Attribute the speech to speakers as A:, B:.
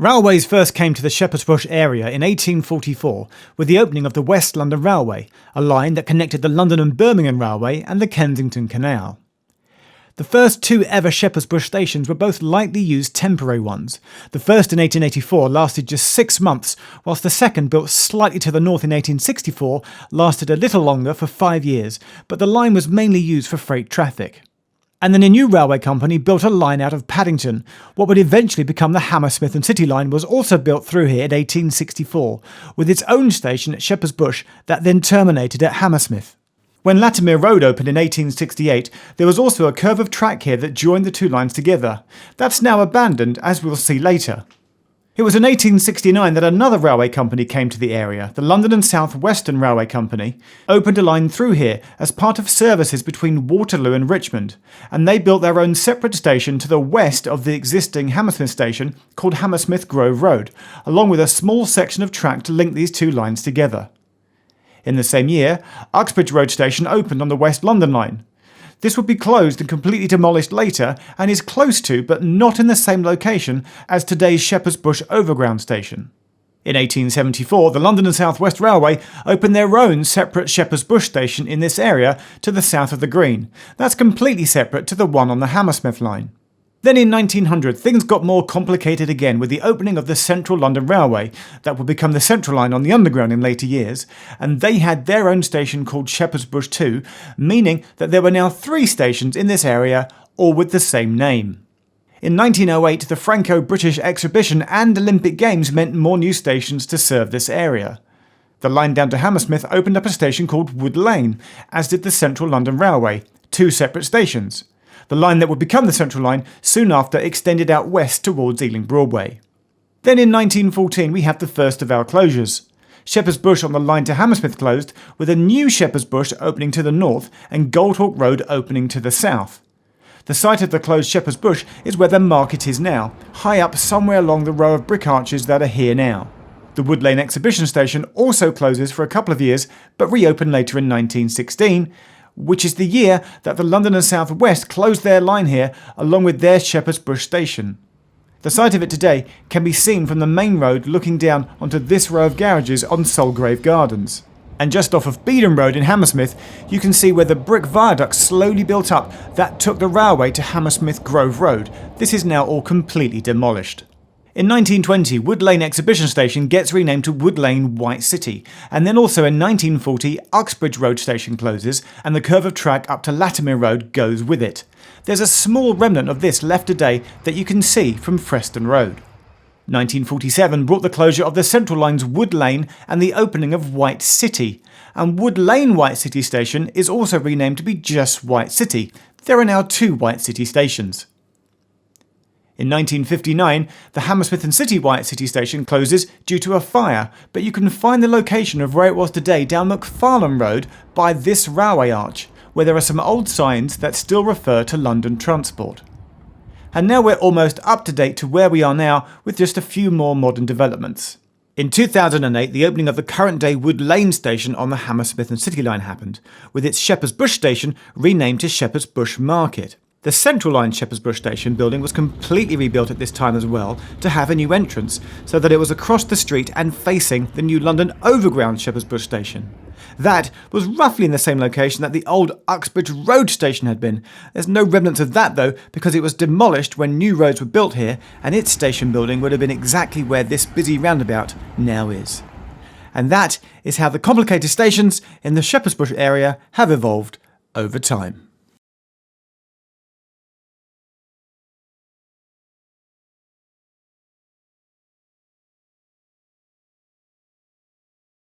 A: Railways first came to the Shepherd's Bush area in 1844 with the opening of the West London Railway, a line that connected the London and Birmingham Railway and the Kensington Canal. The first two ever Shepherd's Bush stations were both lightly used temporary ones. The first in 1884 lasted just 6 months, whilst the second, built slightly to the north in 1864, lasted a little longer for 5 years, but the line was mainly used for freight traffic. And then a new railway company built a line out of Paddington. What would eventually become the Hammersmith and City Line was also built through here in 1864, with its own station at Shepherd's Bush that then terminated at Hammersmith. When Latimer Road opened in 1868, there was also a curve of track here that joined the two lines together. That's now abandoned, as we'll see later. It was in 1869 that another railway company came to the area. The London and South Western Railway Company opened a line through here as part of services between Waterloo and Richmond, and they built their own separate station to the west of the existing Hammersmith station called Hammersmith Grove Road, along with a small section of track to link these two lines together. In the same year, Uxbridge Road Station opened on the West London line. This would be closed and completely demolished later and is close to, but not in the same location as today's Shepherd's Bush Overground Station. In 1874, the London and South West Railway opened their own separate Shepherd's Bush station in this area to the south of the Green. That's completely separate to the one on the Hammersmith line. Then in 1900, things got more complicated again with the opening of the Central London Railway, that would become the Central Line on the Underground in later years, and they had their own station called Shepherd's Bush 2, meaning that there were now 3 stations in this area, all with the same name. In 1908, the Franco-British Exhibition and Olympic Games meant more new stations to serve this area. The line down to Hammersmith opened up a station called Wood Lane, as did the Central London Railway, 2 separate stations. The line that would become the Central Line soon after extended out west towards Ealing Broadway. Then in 1914 we have the first of our closures. Shepherd's Bush on the line to Hammersmith closed, with a new Shepherd's Bush opening to the north and Goldhawk Road opening to the south. The site of the closed Shepherd's Bush is where the market is now, high up somewhere along the row of brick arches that are here now. The Wood Lane Exhibition Station also closes for a couple of years, but reopened later in 1916, which is the year that the London and South West closed their line here along with their Shepherd's Bush station. The site of it today can be seen from the main road looking down onto this row of garages on Solgrave Gardens. And just off of Beedham Road in Hammersmith, you can see where the brick viaduct slowly built up that took the railway to Hammersmith Grove Road. This is now all completely demolished. In 1920, Wood Lane Exhibition Station gets renamed to Wood Lane White City, and then also in 1940 Uxbridge Road Station closes and the curve of track up to Latimer Road goes with it. There's a small remnant of this left today that you can see from Freston Road. 1947 brought the closure of the Central Line's Wood Lane and the opening of White City, and Wood Lane White City Station is also renamed to be just White City. There are now 2 White City stations. In 1959, the Hammersmith and City White City Station closes due to a fire, but you can find the location of where it was today down McFarlane Road by this railway arch, where there are some old signs that still refer to London Transport. And now we're almost up to date to where we are now, with just a few more modern developments. In 2008, the opening of the current-day Wood Lane station on the Hammersmith and City Line happened, with its Shepherd's Bush station renamed to Shepherd's Bush Market. The Central Line Shepherd's Bush Station building was completely rebuilt at this time as well to have a new entrance, so that it was across the street and facing the new London Overground Shepherd's Bush Station. That was roughly in the same location that the old Uxbridge Road Station had been. There's no remnants of that though, because it was demolished when new roads were built here, and its station building would have been exactly where this busy roundabout now is. And that is how the complicated stations in the Shepherd's Bush area have evolved over time.